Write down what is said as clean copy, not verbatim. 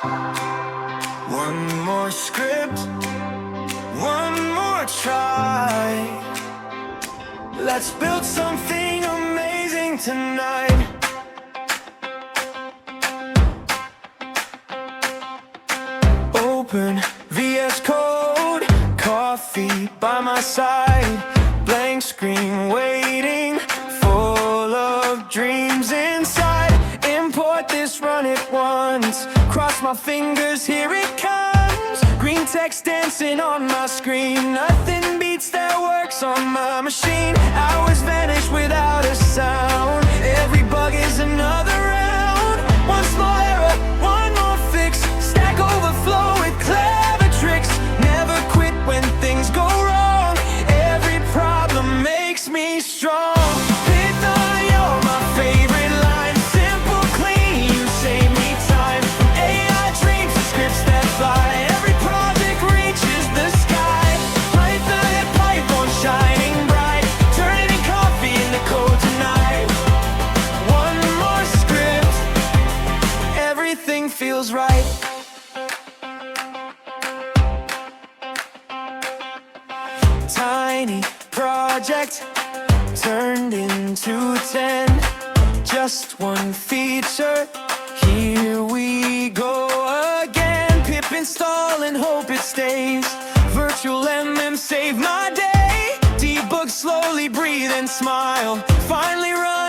One more script, one more try. Let's build something amazing tonight. Open VS Code, coffee by my side, blank screen waiting, full of dreams inside. Import this, run it once, cross my fingers, here it comes. Green text dancing on my screen, nothing beats that works on my machine. Hours vanish without a sound, every bug is another round. One small error, one more fix, Stack Overflow with clever tricks. Never quit when things go wrong, every problem makes me strong. Python, you're my favorite line, simple, clean, you save me time. AI dreams to scripts that fly, every project reaches the sky. Python shining bright, turning coffee into code tonight. One more script, everything feels right. Tiny project turned into 10. Just one feature, here we go again. Pip install and hope it stays. Virtual MM save my day. Debug slowly, breathe and smile. Finally run